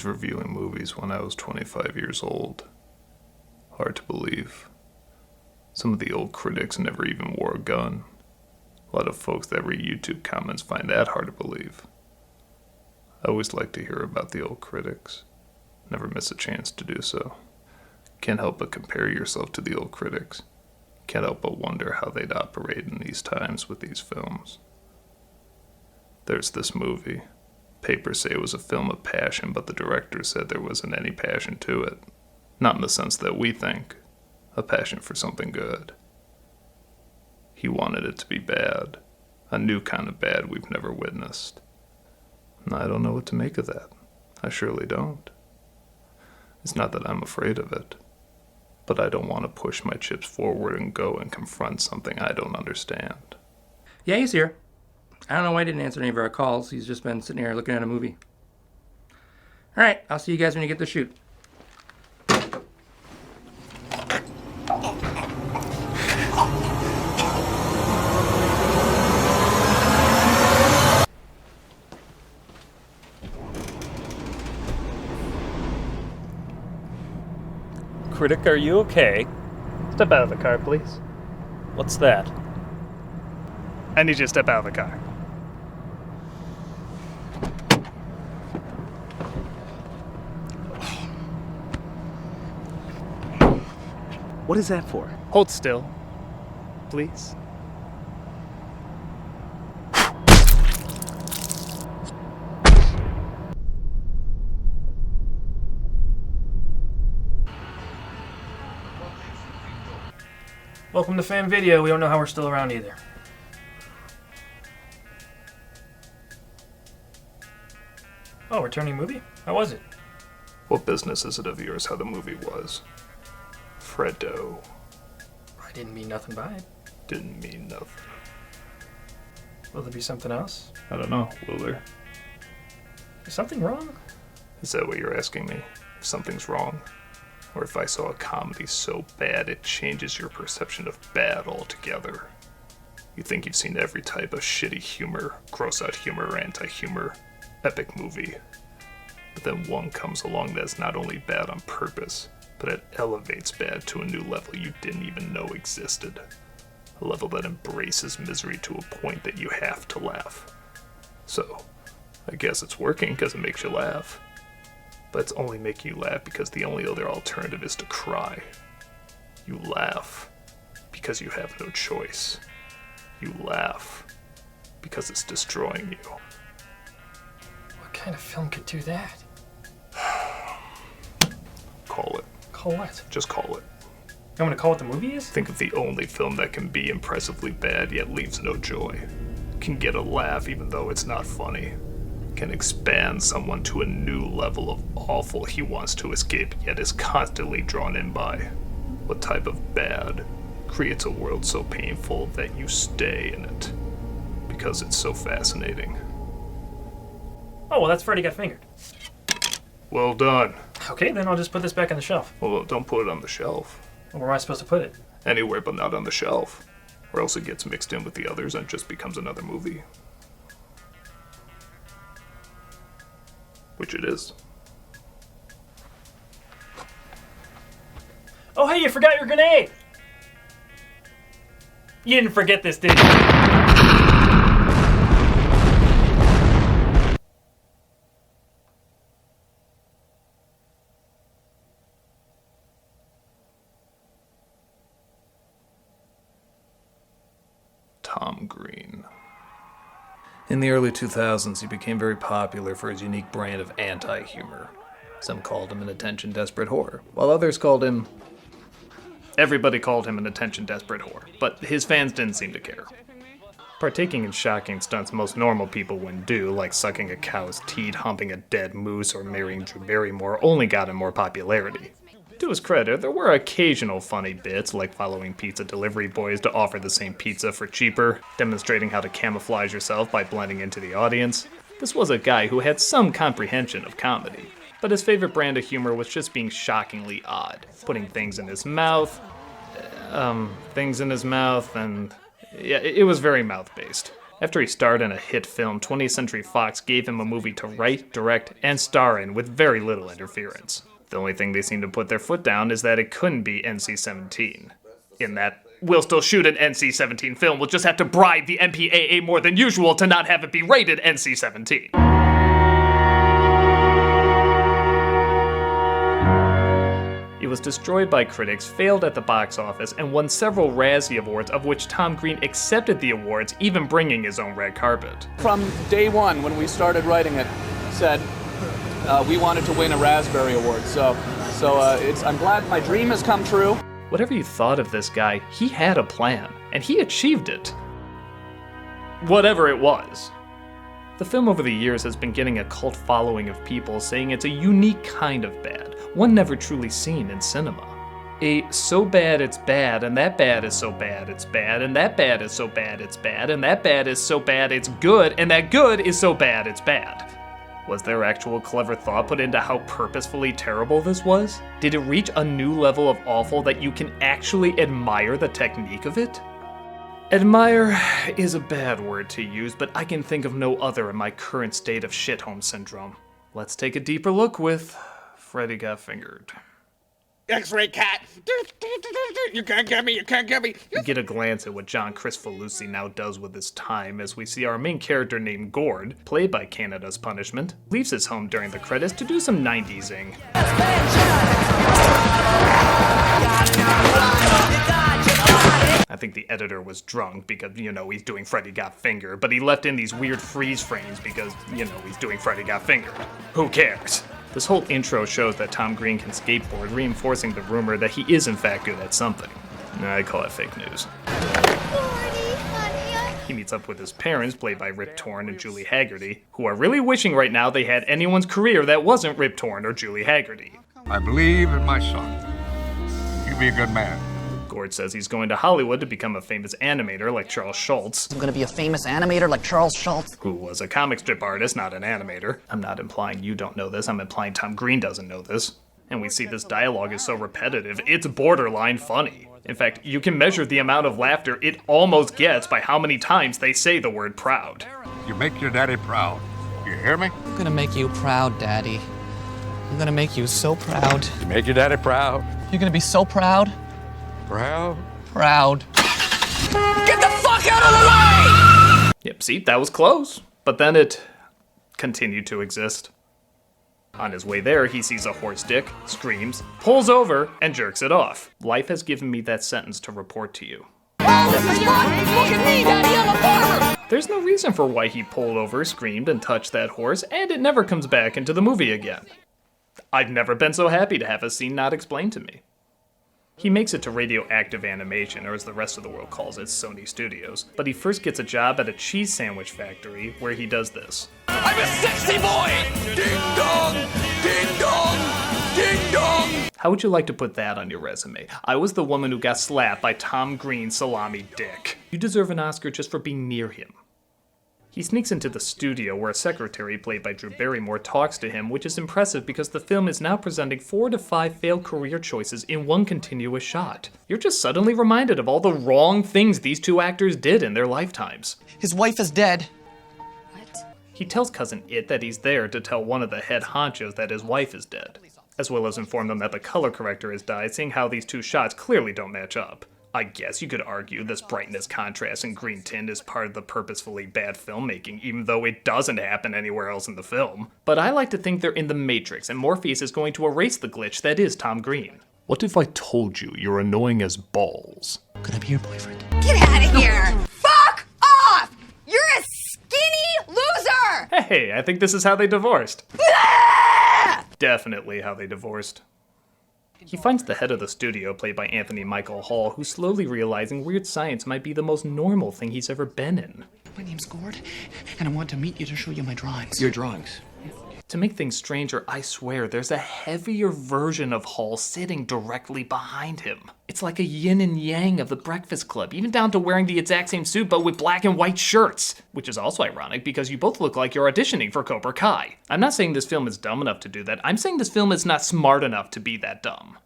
was reviewing movies when I was 25 years old. Hard to believe. Some of the old critics never even wore a gun. A lot of folks that read YouTube comments find that hard to believe. I always like to hear about the old critics. Never miss a chance to do so. Can't help but compare yourself to the old critics. Can't help but wonder how they'd operate in these times with these films. There's this movie. Papers say it was a film of passion, but the director said there wasn't any passion to it. Not in the sense that we think. A passion for something good. He wanted it to be bad. A new kind of bad we've never witnessed. And I don't know what to make of that. I surely don't. It's not that I'm afraid of it, but I don't want to push my chips forward and go and confront something I don't understand. Yeah, he's here. I don't know why he didn't answer any of our calls. He's just been sitting here looking at a movie. All right, I'll see you guys when you get to shoot. Critic, are you okay? Step out of the car, please. What's that? I need you to step out of the car. What is that for? Hold still, please. Welcome to Fan Video. We don't know how we're still around either. Oh, returning movie? How was it? What business is it of yours how the movie was? Freddo. I didn't mean nothing by it. Didn't mean nothing. Will there be something else? I don't know, will there? Is something wrong? Is that what you're asking me? If something's wrong? Or if I saw a comedy so bad it changes your perception of bad altogether? You think you've seen every type of shitty humor, gross-out humor, anti-humor, epic movie. But then one comes along that's not only bad on purpose, but it elevates bad to a new level you didn't even know existed. A level that embraces misery to a point that you have to laugh. So, I guess it's working because it makes you laugh. But it's only making you laugh because the only other alternative is to cry. You laugh because you have no choice. You laugh because it's destroying you. What kind of film could do that? Call it. Call what? Just call it. You want me to call what the movie is? Think of the only film that can be impressively bad yet leaves no joy. Can get a laugh even though it's not funny. Can expand someone to a new level of awful he wants to escape yet is constantly drawn in by. What type of bad creates a world so painful that you stay in it? Because it's so fascinating. Oh, well, that's Freddy Got Fingered. Well done. Okay, then I'll just put this back on the shelf. Well, don't put it on the shelf. Well, where am I supposed to put it? Anywhere but not on the shelf. Or else it gets mixed in with the others and just becomes another movie. Which it is. Oh, hey, you forgot your grenade! You didn't forget this, did you? Tom Green. In the early 2000s, he became very popular for his unique brand of anti-humor. Some called him an attention-desperate whore, while others called him... Everybody called him an attention-desperate whore, but his fans didn't seem to care. Partaking in shocking stunts most normal people wouldn't do, like sucking a cow's teat, humping a dead moose, or marrying Drew Barrymore, only got him more popularity. To his credit, there were occasional funny bits, like following pizza delivery boys to offer the same pizza for cheaper, demonstrating how to camouflage yourself by blending into the audience. This was a guy who had some comprehension of comedy, but his favorite brand of humor was just being shockingly odd, putting things in his mouth, and yeah, it was very mouth-based. After he starred in a hit film, 20th Century Fox gave him a movie to write, direct, and star in with very little interference. The only thing they seem to put their foot down is that it couldn't be NC-17. In that, we'll still shoot an NC-17 film, we'll just have to bribe the MPAA more than usual to not have it be rated NC-17. It was destroyed by critics, failed at the box office, and won several Razzie Awards, of which Tom Green accepted the awards, even bringing his own red carpet. From day one, when we started writing it, said we wanted to win a Raspberry Award. So I'm glad my dream has come true. Whatever you thought of this guy, he had a plan, and he achieved it. Whatever it was. The film over the years has been getting a cult following of people saying it's a unique kind of bad, one never truly seen in cinema. A so bad it's bad, and that bad is so bad it's bad, and that bad is so bad it's bad, and that bad is so bad it's good, and that good is so bad it's bad. Was there actual clever thought put into how purposefully terrible this was? Did it reach a new level of awful that you can actually admire the technique of it? Admire is a bad word to use, but I can think of no other in my current state of shithome syndrome. Let's take a deeper look with Freddy Got Fingered. X-ray cat! You can't get me, you can't get me! We get a glance at what John Cristofalusi now does with his time as we see our main character named Gord, played by Canada's Punishment, leaves his home during the credits to do some 90s-ing. I think the editor was drunk because, he's doing Freddy Got Fingered, but he left in these weird freeze frames because, he's doing Freddy Got Fingered. Who cares? This whole intro shows that Tom Green can skateboard, reinforcing the rumor that he is in fact good at something. I call it fake news. He meets up with his parents, played by Rip Torn and Julie Haggerty, who are really wishing right now they had anyone's career that wasn't Rip Torn or Julie Haggerty. I believe in my son. You be a good man. Gord says he's going to Hollywood to become a famous animator like Charles Schultz. I'm gonna be a famous animator like Charles Schultz. Who was a comic strip artist, not an animator. I'm not implying you don't know this, I'm implying Tom Green doesn't know this. And we see this dialogue is so repetitive, it's borderline funny. In fact, you can measure the amount of laughter it almost gets by how many times they say the word proud. You make your daddy proud. You hear me? I'm gonna make you proud, Daddy. I'm gonna make you so proud. You make your daddy proud. You're gonna be so proud. Proud? Proud. Get the fuck out of the way! Yep, see, that was close. But then it continued to exist. On his way there, he sees a horse dick, screams, pulls over, and jerks it off. Life has given me that sentence to report to you. Oh, this is fun! Look at me, Daddy, I'm a farmer! There's no reason for why he pulled over, screamed, and touched that horse, and it never comes back into the movie again. I've never been so happy to have a scene not explained to me. He makes it to Radioactive Animation, or as the rest of the world calls it, Sony Studios, but he first gets a job at a cheese sandwich factory where he does this. I'm a sexy boy! Ding dong! Ding dong! Ding dong! How would you like to put that on your resume? I was the woman who got slapped by Tom Green's salami dick. You deserve an Oscar just for being near him. He sneaks into the studio where a secretary played by Drew Barrymore talks to him, which is impressive because the film is now presenting 4 to 5 failed career choices in one continuous shot. You're just suddenly reminded of all the wrong things these two actors did in their lifetimes. His wife is dead. What? He tells Cousin It that he's there to tell one of the head honchos that his wife is dead, as well as inform them that the color corrector has died, seeing how these two shots clearly don't match up. I guess you could argue this brightness, contrast, and green tint is part of the purposefully bad filmmaking, even though it doesn't happen anywhere else in the film. But I like to think they're in the Matrix, and Morpheus is going to erase the glitch that is Tom Green. What if I told you you're annoying as balls? Could I be your boyfriend? Get out of here! Fuck off! You're a skinny loser! Hey, I think this is how they divorced. Definitely how they divorced. He finds the head of the studio, played by Anthony Michael Hall, who's slowly realizing weird science might be the most normal thing he's ever been in. My name's Gord, and I want to meet you to show you my drawings. Your drawings? To make things stranger, I swear, there's a heavier version of Hall sitting directly behind him. It's like a yin and yang of the Breakfast Club, even down to wearing the exact same suit but with black and white shirts. Which is also ironic because you both look like you're auditioning for Cobra Kai. I'm not saying this film is dumb enough to do that, I'm saying this film is not smart enough to be that dumb.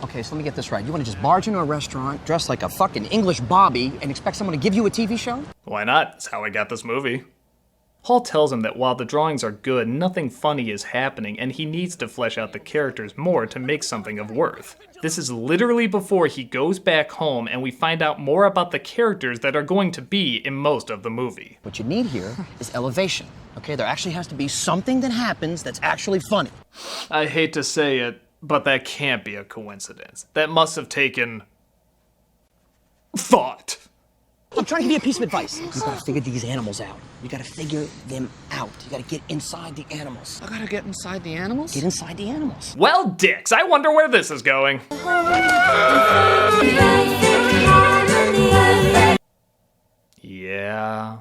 Okay, so let me get this right. You want to just barge into a restaurant, dress like a fucking English Bobby, and expect someone to give you a TV show? Why not? That's how I got this movie. Hall tells him that while the drawings are good, nothing funny is happening, and he needs to flesh out the characters more to make something of worth. This is literally before he goes back home and we find out more about the characters that are going to be in most of the movie. What you need here is elevation, okay? There actually has to be something that happens that's actually funny. I hate to say it, but that can't be a coincidence. That must have taken thought. I'm trying to give you a piece of advice. You gotta figure these animals out. You gotta figure them out. You gotta get inside the animals. I gotta get inside the animals? Get inside the animals. Well, dicks, I wonder where this is going. Yeah.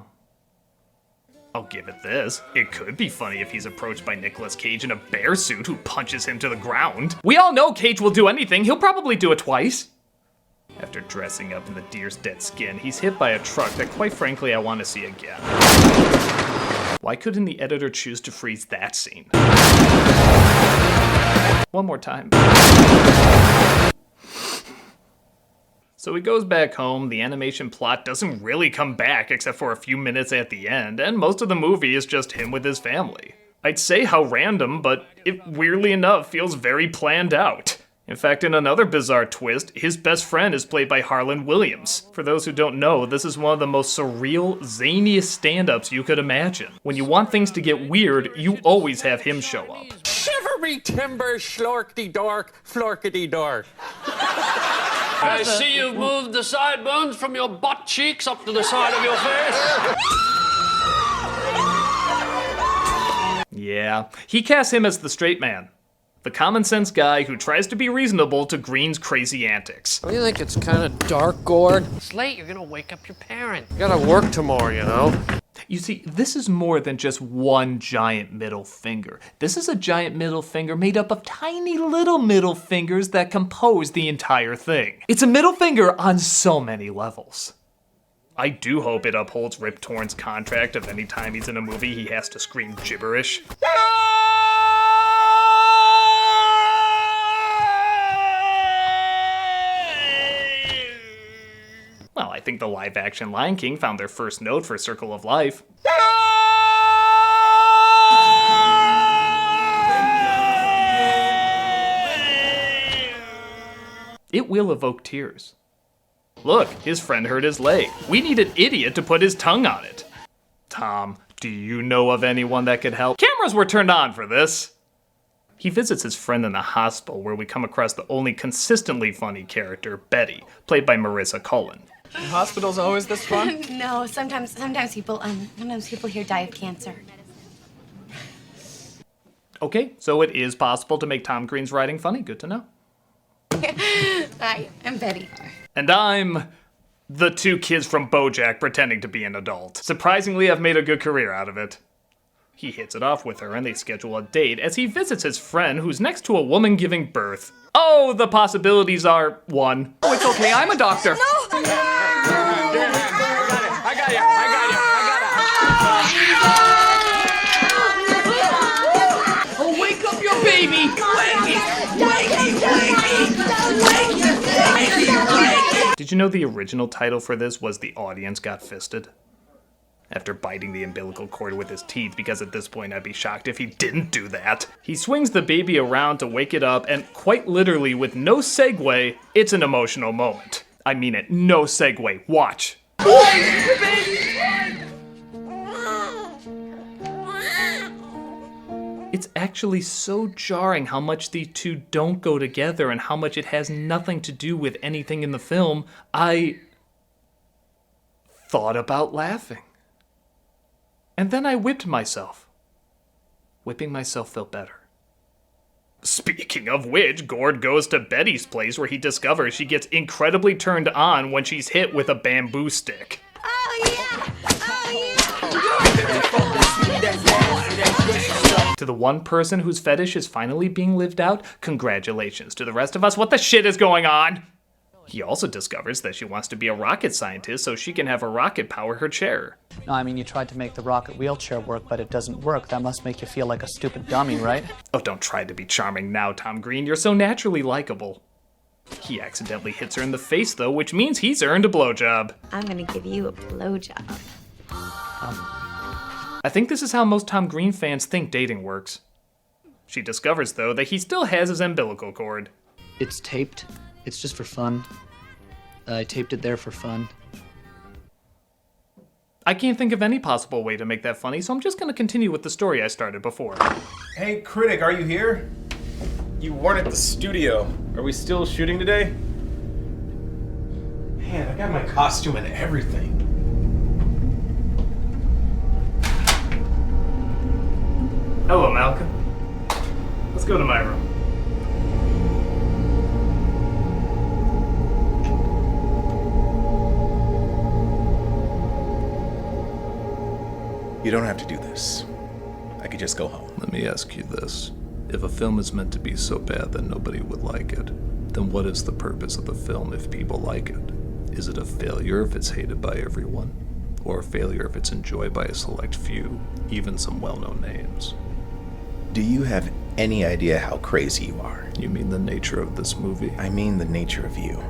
I'll give it this. It could be funny if he's approached by Nicolas Cage in a bear suit who punches him to the ground. We all know Cage will do anything. He'll probably do it twice. After dressing up in the deer's dead skin, he's hit by a truck that, quite frankly, I want to see again. Why couldn't the editor choose to freeze that scene? One more time. So he goes back home, the animation plot doesn't really come back except for a few minutes at the end, and most of the movie is just him with his family. I'd say how random, but it weirdly enough feels very planned out. In fact, in another bizarre twist, his best friend is played by Harlan Williams. For those who don't know, this is one of the most surreal, zaniest stand-ups you could imagine. When you want things to get weird, you always have him show up. Shiver me timbers, schlorkity dork, florkity dork. I see you've moved the sideburns from your butt cheeks up to the side of your face. Yeah, he casts him as the straight man. The common sense guy who tries to be reasonable to Green's crazy antics. What do you think, it's kind of dark, Gord? It's late, you're gonna wake up your parent. You gotta work tomorrow, you know? You see, this is more than just one giant middle finger. This is a giant middle finger made up of tiny little middle fingers that compose the entire thing. It's a middle finger on so many levels. I do hope it upholds Rip Torn's contract of any time he's in a movie he has to scream gibberish. Well, I think the live-action Lion King found their first note for Circle of Life. It will evoke tears. Look, his friend hurt his leg. We need an idiot to put his tongue on it. Tom, do you know of anyone that could help? Cameras were turned on for this. He visits his friend in the hospital where we come across the only consistently funny character, Betty, played by Marissa Cullen. Hospital's always this fun? No, sometimes people here die of cancer. Okay, so it is possible to make Tom Green's writing funny. Good to know. Hi, I'm Betty. And I'm the two kids from BoJack pretending to be an adult. Surprisingly, I've made a good career out of it. He hits it off with her and they schedule a date as he visits his friend who's next to a woman giving birth. Oh, the possibilities are 1. Oh, it's okay, I'm a doctor. No! I got you. Oh, wake up your baby! Did you know the original title for this was The Audience Got Fisted? After biting the umbilical cord with his teeth, because at this point I'd be shocked if he didn't do that. He swings the baby around to wake it up, and quite literally, with no segue, it's an emotional moment. I mean it, no segue. Watch. It's actually so jarring how much the two don't go together and how much it has nothing to do with anything in the film. I thought about laughing. And then I whipped myself. Whipping myself felt better. Speaking of which, Gord goes to Betty's place where he discovers she gets incredibly turned on when she's hit with a bamboo stick. Oh, yeah! To the one person whose fetish is finally being lived out, congratulations. To the rest of us, what the shit is going on? He also discovers that she wants to be a rocket scientist so she can have a rocket power her chair. No, I mean, you tried to make the rocket wheelchair work, but it doesn't work. That must make you feel like a stupid dummy, right? Oh, don't try to be charming now, Tom Green. You're so naturally likable. He accidentally hits her in the face, though, which means he's earned a blowjob. I'm gonna give you a blowjob. I think this is how most Tom Green fans think dating works. She discovers, though, that he still has his umbilical cord. It's taped. It's just for fun. I taped it there for fun. I can't think of any possible way to make that funny, so I'm just gonna continue with the story I started before. Hey, Critic, are you here? You weren't at the studio. Are we still shooting today? Man, I got my costume and everything. Hello, Malcolm. Let's go to my room. You don't have to do this. I could just go home. Let me ask you this. If a film is meant to be so bad that nobody would like it, then what is the purpose of the film if people like it? Is it a failure if it's hated by everyone? Or a failure if it's enjoyed by a select few, even some well-known names? Do you have any idea how crazy you are? You mean the nature of this movie? I mean the nature of you.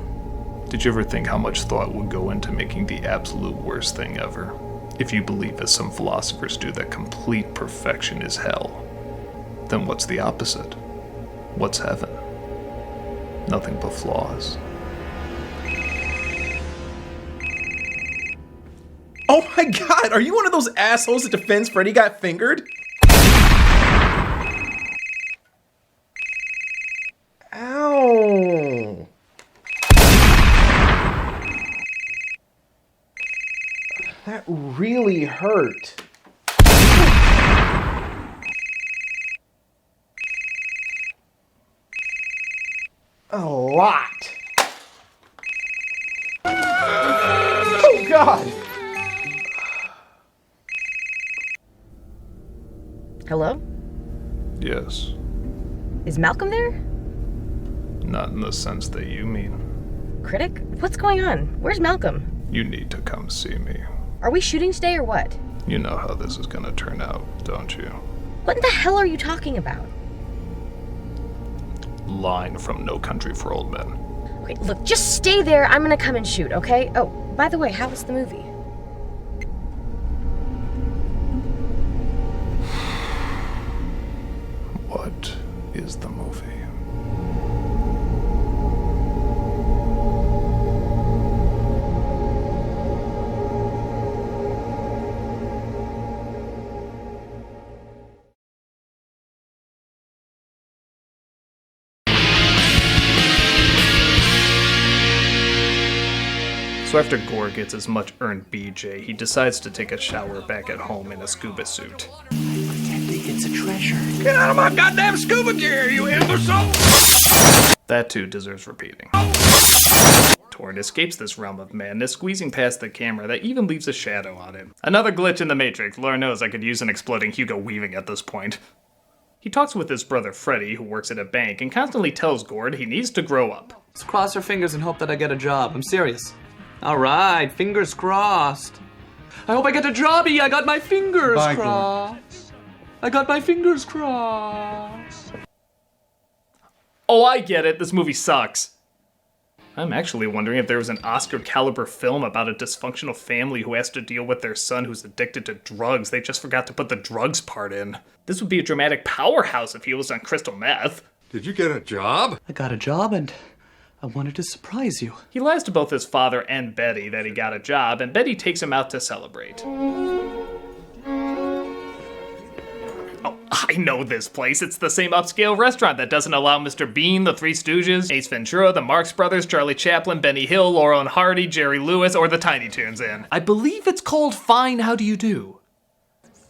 Did you ever think how much thought would go into making the absolute worst thing ever? If you believe, as some philosophers do, that complete perfection is hell, then what's the opposite? What's heaven? Nothing but flaws. Oh my god, are you one of those assholes that defends Freddy got fingered? Ow. That really hurt. A lot. Oh god. Hello? Yes. Is Malcolm there? Not in the sense that you mean. Critic? What's going on? Where's Malcolm? You need to come see me. Are we shooting today or what? You know how this is gonna turn out, don't you? What in the hell are you talking about? Line from No Country for Old Men. Okay, look, just stay there. I'm gonna come and shoot, okay? Oh, by the way, how was the movie? What is the movie? So after Gore gets his much-earned BJ, he decides to take a shower back at home in a scuba suit. It's a treasure. Get out of my goddamn scuba gear, you imbecile! That too deserves repeating. Torn escapes this realm of madness, squeezing past the camera that even leaves a shadow on him. Another glitch in the Matrix. Lord knows I could use an exploding Hugo Weaving at this point. He talks with his brother Freddy, who works at a bank, and constantly tells Gord he needs to grow up. Let's cross our fingers and hope that I get a job. I'm serious. Alright, fingers crossed. I hope I get a jobby. I got my fingers crossed. I got my fingers crossed. Oh, I get it. This movie sucks. I'm actually wondering if there was an Oscar-caliber film about a dysfunctional family who has to deal with their son who's addicted to drugs. They just forgot to put the drugs part in. This would be a dramatic powerhouse if he was on crystal meth. Did you get a job? I got a job and I wanted to surprise you. He lies to both his father and Betty that he got a job, and Betty takes him out to celebrate. Oh, I know this place. It's the same upscale restaurant that doesn't allow Mr. Bean, the Three Stooges, Ace Ventura, the Marx Brothers, Charlie Chaplin, Benny Hill, Laurel and Hardy, Jerry Lewis, or the Tiny Toons in. I believe it's called Fine How Do You Do.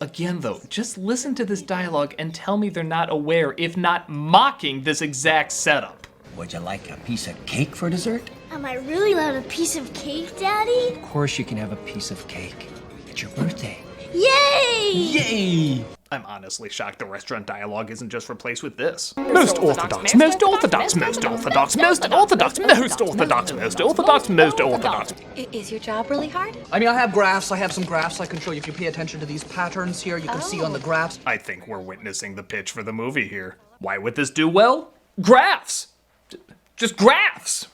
Again, though, just listen to this dialogue and tell me they're not aware, if not mocking, this exact setup. Would you like a piece of cake for dessert? Am I really allowed a piece of cake, Daddy? Of course you can have a piece of cake. It's your birthday. Yay! Yay! I'm honestly shocked the restaurant dialogue isn't just replaced with this. Most orthodox, most orthodox, most orthodox, most orthodox, most orthodox, most orthodox, most orthodox. Is your job really hard? I mean, I have graphs. I have some graphs I can show you. If you pay attention to these patterns here, you can see on the graphs. I think we're witnessing the pitch for the movie here. Why would this do well? Graphs! just graphs.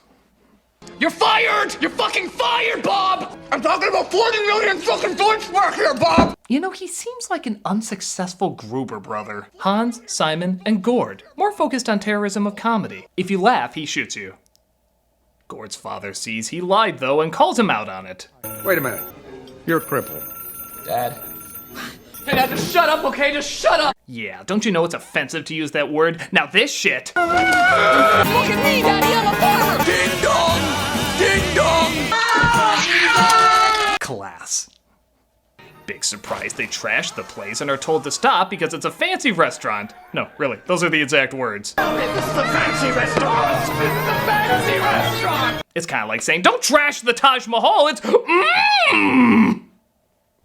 You're fired! You're fucking fired, Bob! I'm talking about 40 million fucking Deutschmark here, Bob! You know, he seems like an unsuccessful Gruber brother. Hans, Simon, and Gord. More focused on terrorism of comedy. If you laugh, he shoots you. Gord's father sees he lied, though, and calls him out on it. Wait a minute. You're crippled. Dad. Hey, Dad, just shut up, okay? Just shut up! Yeah, don't you know it's offensive to use that word? Now this shit! Look at me, Daddy, I'm a farmer! Ding dong! Ding dong! Class. Big surprise, they trash the place and are told to stop because it's a fancy restaurant. No, really, those are the exact words. This is a fancy restaurant! This is a fancy restaurant! It's kind of like saying, don't trash the Taj Mahal, it's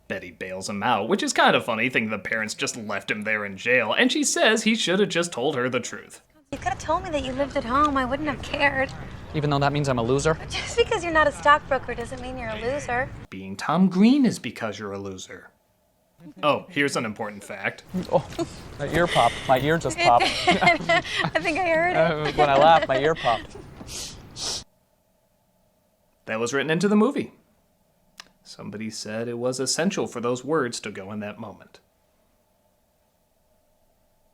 Betty bails him out, which is kind of funny, thinking the parents just left him there in jail, and she says he should have just told her the truth. You could have told me that you lived at home. I wouldn't have cared. Even though that means I'm a loser? Just because you're not a stockbroker doesn't mean you're a loser. Being Tom Green is because you're a loser. Oh, here's an important fact. Oh, my ear popped. My ear just popped. I think I heard it. When I laughed, my ear popped. That was written into the movie. Somebody said it was essential for those words to go in that moment.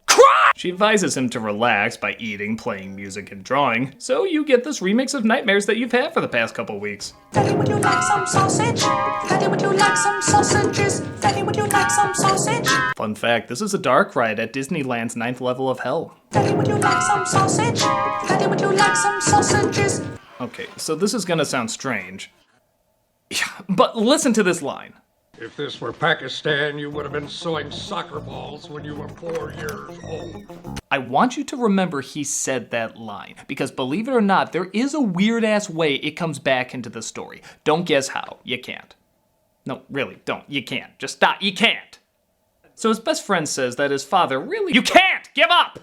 Cry! She advises him to relax by eating, playing music, and drawing, so you get this remix of nightmares that you've had for the past couple weeks. Freddy, would you like some sausage? Freddy, would you like some sausages? Freddy, would you like some sausage? Fun fact, this is a dark ride at Disneyland's 9th level of hell. Freddy, would you like some sausage? Freddy, would you like some sausages? Okay, so this is gonna sound strange. But listen to this line. If this were Pakistan, you would have been sewing soccer balls when you were 4 years old. I want you to remember he said that line, because believe it or not, there is a weird-ass way it comes back into the story. Don't guess how. You can't. No, really, don't. You can't. Just stop. You can't. So his best friend says that his father really... You can't! Give up!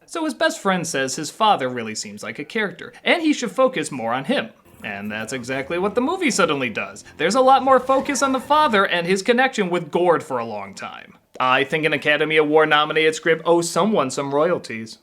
So his best friend says his father really seems like a character, and he should focus more on him. And that's exactly what the movie suddenly does. There's a lot more focus on the father and his connection with Gord for a long time. I think an Academy Award-nominated script owes someone some royalties.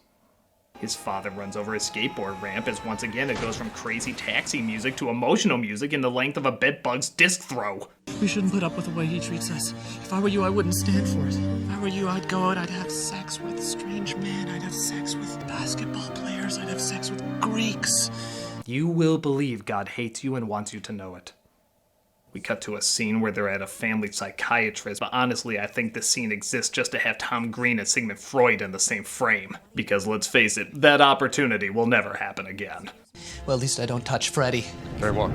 His father runs over his skateboard ramp as once again it goes from crazy taxi music to emotional music in the length of a bedbug's disc throw. We shouldn't put up with the way he treats us. If I were you, I wouldn't stand for it. If I were you, I'd go out, I'd have sex with strange men, I'd have sex with basketball players, I'd have sex with Greeks. You will believe God hates you and wants you to know it. We cut to a scene where they're at a family psychiatrist, but honestly I think this scene exists just to have Tom Green and Sigmund Freud in the same frame. Because let's face it, that opportunity will never happen again. Well, at least I don't touch Freddy. Very well.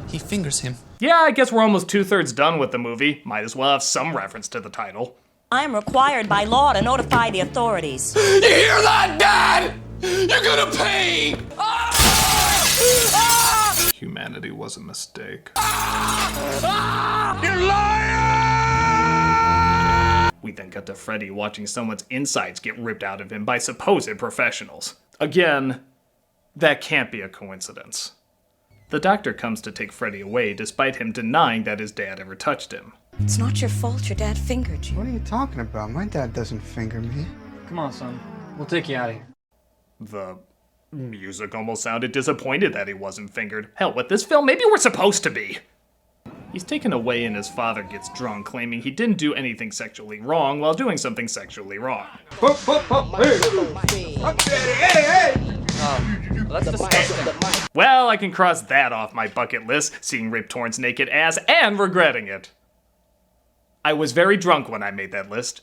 He fingers him. Yeah, I guess we're almost 2/3 done with the movie. Might as well have some reference to the title. I'm required by law to notify the authorities. You hear that, Dad? You're gonna pay! Humanity was a mistake. You're lying! We then cut to Freddy watching someone's insides get ripped out of him by supposed professionals. Again, that can't be a coincidence. The doctor comes to take Freddy away despite him denying that his dad ever touched him. It's not your fault your dad fingered you. What are you talking about? My dad doesn't finger me. Come on, son. We'll take you out of here. The music almost sounded disappointed that he wasn't fingered. Hell, with this film, maybe we're supposed to be. He's taken away and his father gets drunk, claiming he didn't do anything sexually wrong while doing something sexually wrong. That's disgusting. Well, I can cross that off my bucket list, seeing Rip Torn's naked ass and regretting it. I was very drunk when I made that list.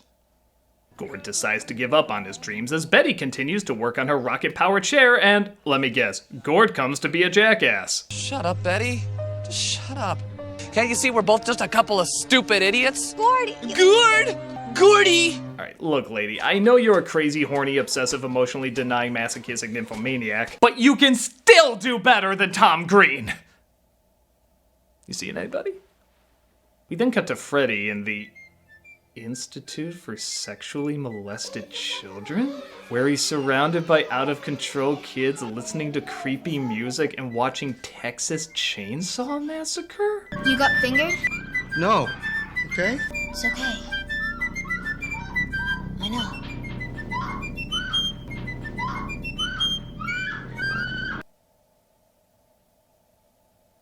Gord decides to give up on his dreams as Betty continues to work on her rocket-powered chair and, let me guess, Gord comes to be a jackass. Shut up, Betty. Just shut up. Can't you see we're both just a couple of stupid idiots? Gord! Gordy! Alright, look, lady, I know you're a crazy, horny, obsessive, emotionally denying, masochistic nymphomaniac, but you can still do better than Tom Green! You seeing anybody? We then cut to Freddy in the Institute for Sexually Molested Children, where he's surrounded by out-of-control kids listening to creepy music and watching Texas Chainsaw Massacre? You got fingered? No. Okay? It's okay. I know.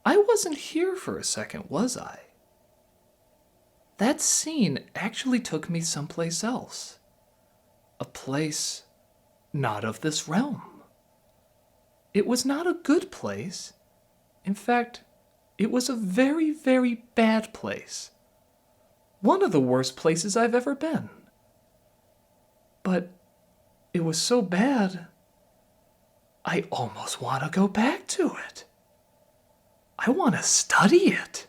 I wasn't here for a second, was I? That scene actually took me someplace else. A place not of this realm. It was not a good place. In fact, it was a very, very bad place. One of the worst places I've ever been. But it was so bad, I almost want to go back to it. I want to study it.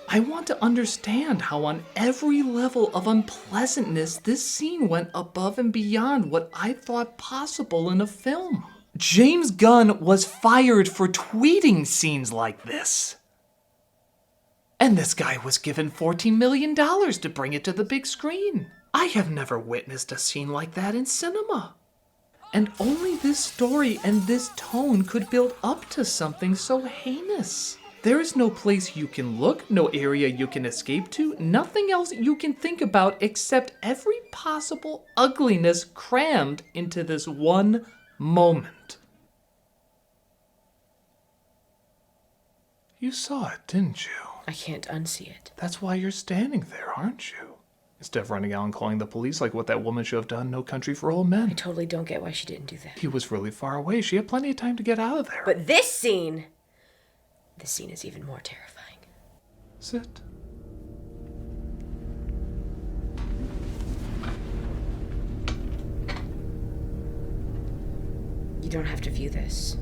I want to understand how on every level of unpleasantness this scene went above and beyond what I thought possible in a film. James Gunn was fired for tweeting scenes like this. And this guy was given $14 million to bring it to the big screen. I have never witnessed a scene like that in cinema. And only this story and this tone could build up to something so heinous. There is no place you can look, no area you can escape to, nothing else you can think about except every possible ugliness crammed into this one moment. You saw it, didn't you? I can't unsee it. That's why you're standing there, aren't you? Instead of running out and calling the police like what that woman should have done, No Country for Old Men. I totally don't get why she didn't do that. He was really far away. She had plenty of time to get out of there. But this scene is even more terrifying. Sit. You don't have to view this.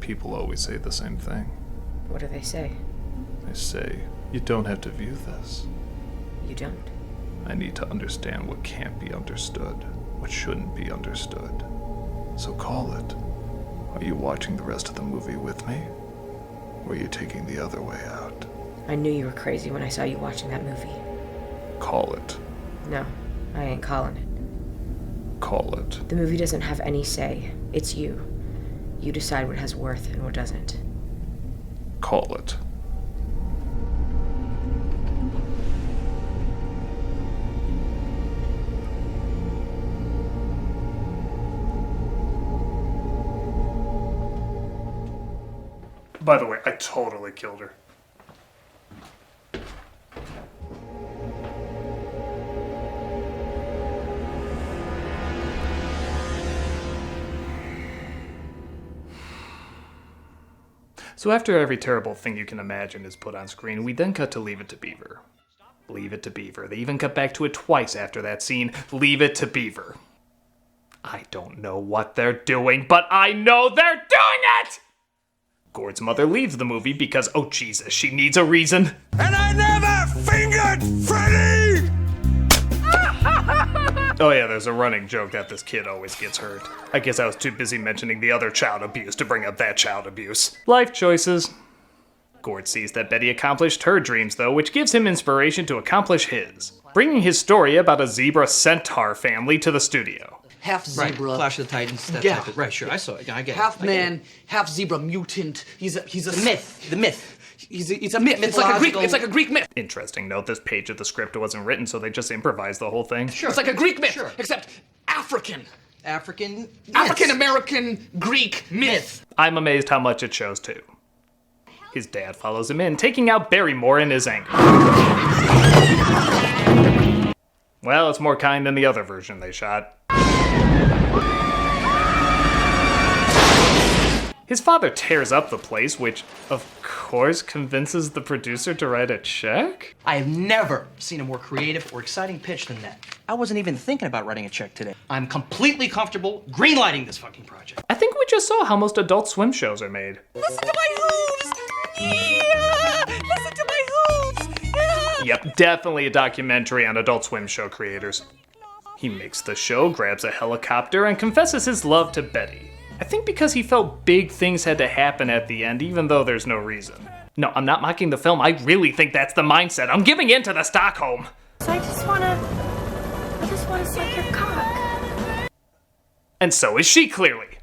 People always say the same thing. What do they say? They say, you don't have to view this. You don't. I need to understand what can't be understood, what shouldn't be understood. So call it. Are you watching the rest of the movie with me? Or are you taking the other way out? I knew you were crazy when I saw you watching that movie. Call it. No, I ain't calling it. Call it. The movie doesn't have any say. It's you. You decide what has worth and what doesn't. Call it. By the way, I totally killed her. So after every terrible thing you can imagine is put on screen, we then cut to Leave It to Beaver. Leave It to Beaver. They even cut back to it twice after that scene. Leave It to Beaver. I don't know what they're doing, but I know they're doing it! Gord's mother leaves the movie because, oh Jesus, she needs a reason. And I never fingered Freddy! Oh yeah, there's a running joke that this kid always gets hurt. I guess I was too busy mentioning the other child abuse to bring up that child abuse. Life choices. Gord sees that Betty accomplished her dreams though, which gives him inspiration to accomplish his, bringing his story about a zebra centaur family to the studio. Half zebra. Right, Clash of the Titans. That Yeah. type of, right, sure, I saw it. I get it. Half I get man, it. half zebra mutant. He's a The myth. The myth. He's a myth. It's like a Greek myth. Interesting note, this page of the script wasn't written, so they just improvised the whole thing. Sure. It's like a Greek myth, except African. African American Greek myth. I'm amazed how much it shows too. His dad follows him in, taking out Barrymore in his anger. Well, it's more kind than the other version they shot. His father tears up the place, which, of course, convinces the producer to write a check? I have never seen a more creative or exciting pitch than that. I wasn't even thinking about writing a check today. I'm completely comfortable greenlighting this fucking project. I think we just saw how most Adult Swim shows are made. Listen to my hooves! Yeah! Listen to my hooves! Yeah! Yep, definitely a documentary on Adult Swim show creators. He makes the show, grabs a helicopter, and confesses his love to Betty. I think because he felt big things had to happen at the end, even though there's no reason. No, I'm not mocking the film. I really think that's the mindset. I'm giving in to the Stockholm. I just wanna suck your cock. And so is she, clearly.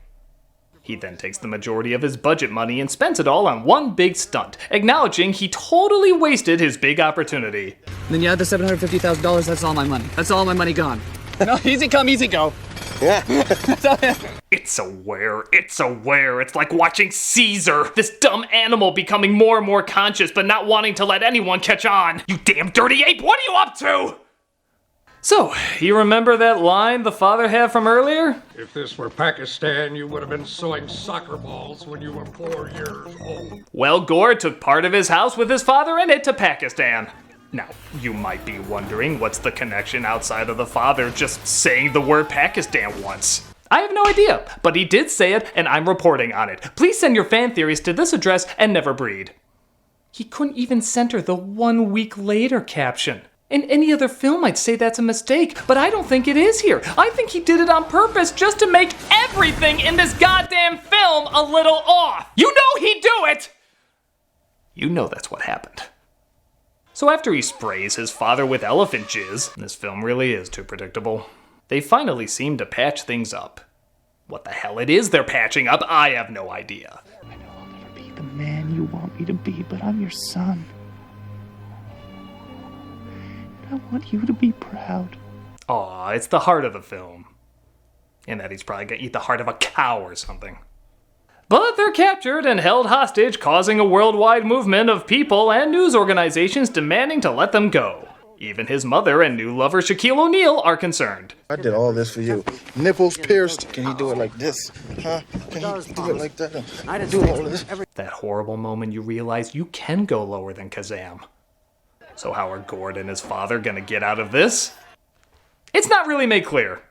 He then takes the majority of his budget money and spends it all on one big stunt, acknowledging he totally wasted his big opportunity. Then you add the $750,000, that's all my money. That's all my money gone. No, easy come, easy go. Yeah. It's aware. It's like watching Caesar, this dumb animal becoming more and more conscious but not wanting to let anyone catch on. You damn dirty ape, what are you up to? So, you remember that line the father had from earlier? If this were Pakistan, you would have been sewing soccer balls when you were 4 years old. Well, Gore took part of his house with his father in it to Pakistan. Now, you might be wondering what's the connection outside of the father just saying the word Pakistan once. I have no idea, but he did say it and I'm reporting on it. Please send your fan theories to this address and never breed. He couldn't even center the 1 week later caption. In any other film, I'd say that's a mistake, but I don't think it is here. I think he did it on purpose just to make everything in this goddamn film a little off. You know he'd do it! You know that's what happened. So after he sprays his father with elephant jizz, this film really is too predictable, they finally seem to patch things up. What the hell it is they're patching up, I have no idea. I know I'll never be the man you want me to be, but I'm your son. I want you to be proud. Aw, it's the heart of the film. And that he's probably gonna eat the heart of a cow or something. But they're captured and held hostage, causing a worldwide movement of people and news organizations demanding to let them go. Even his mother and new lover Shaquille O'Neal are concerned. I did all this for you. Nipples pierced. Can he do it like this? Huh? Can he do it like that? I didn't do all of this. That horrible moment you realize you can go lower than Kazam. So how are Gord and his father gonna get out of this? It's not really made clear.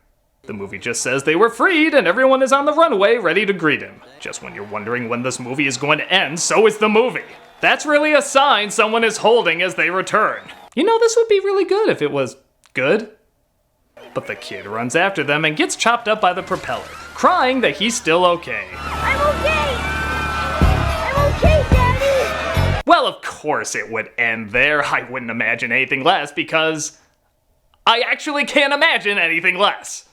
The movie just says they were freed and everyone is on the runway ready to greet him. Just when you're wondering when this movie is going to end, so is the movie. That's really a sign someone is holding as they return. You know, this would be really good if it was good. But the kid runs after them and gets chopped up by the propeller, crying that he's still okay. I'm okay! I'm okay, Daddy! Well, of course it would end there. I wouldn't imagine anything less because I actually can't imagine anything less.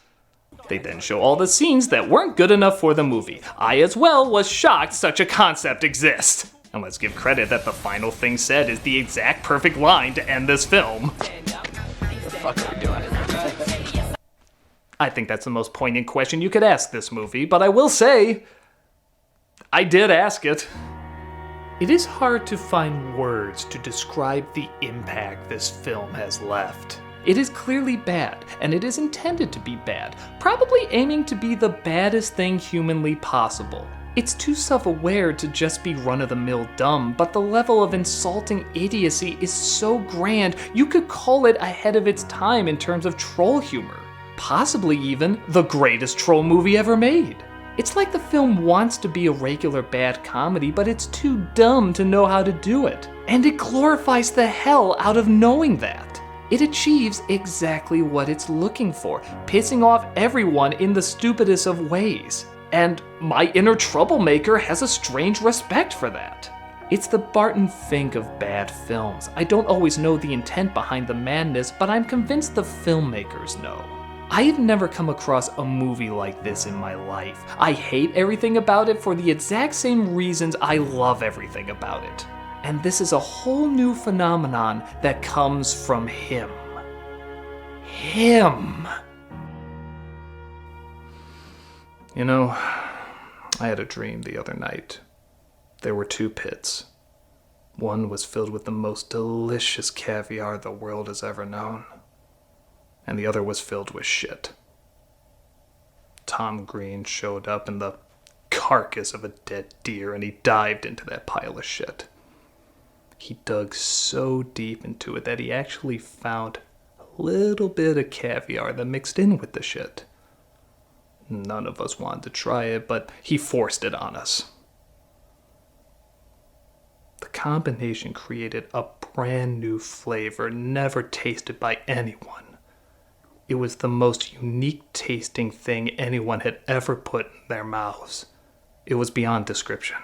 They then show all the scenes that weren't good enough for the movie. I as well was shocked such a concept exists. And let's give credit that the final thing said is the exact perfect line to end this film. The fuck are we doing? I think that's the most poignant question you could ask this movie, but I will say, I did ask it. It is hard to find words to describe the impact this film has left. It is clearly bad, and it is intended to be bad, probably aiming to be the baddest thing humanly possible. It's too self-aware to just be run-of-the-mill dumb, but the level of insulting idiocy is so grand, you could call it ahead of its time in terms of troll humor. Possibly even the greatest troll movie ever made. It's like the film wants to be a regular bad comedy, but it's too dumb to know how to do it. And it glorifies the hell out of knowing that. It achieves exactly what it's looking for, pissing off everyone in the stupidest of ways. And my inner troublemaker has a strange respect for that. It's the Barton Fink of bad films. I don't always know the intent behind the madness, but I'm convinced the filmmakers know. I have never come across a movie like this in my life. I hate everything about it for the exact same reasons I love everything about it. And this is a whole new phenomenon that comes from him. Him. You know, I had a dream the other night. There were two pits. One was filled with the most delicious caviar the world has ever known. And the other was filled with shit. Tom Green showed up in the carcass of a dead deer and he dived into that pile of shit. He dug so deep into it that he actually found a little bit of caviar that mixed in with the shit. None of us wanted to try it, but he forced it on us. The combination created a brand new flavor never tasted by anyone. It was the most unique tasting thing anyone had ever put in their mouths. It was beyond description.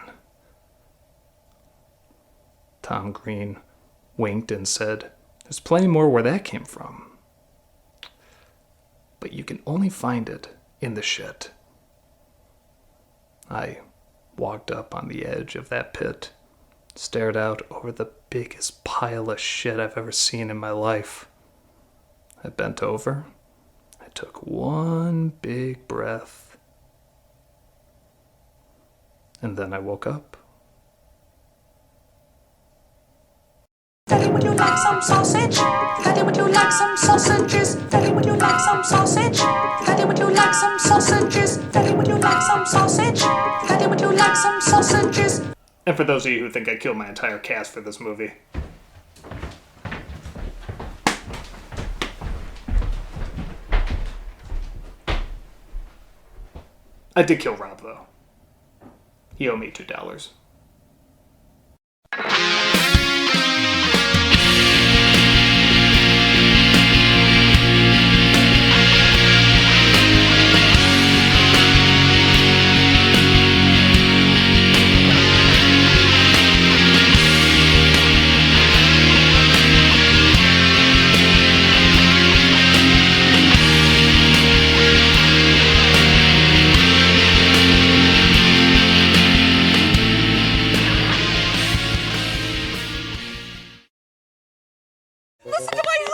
Tom Green winked and said, "There's plenty more where that came from. But you can only find it in the shit." I walked up on the edge of that pit, stared out over the biggest pile of shit I've ever seen in my life. I bent over, I took one big breath. And then I woke up. Freddy, would you like some sausage? Freddy, would you like some sausages? Freddy, would you like some sausage? Freddy, would you like some sausages? Freddy, would you like some sausage? Freddy, would you like some sausages? And for those of you who think I killed my entire cast for this movie, I did kill Rob, though. He owed me $2. Listen to my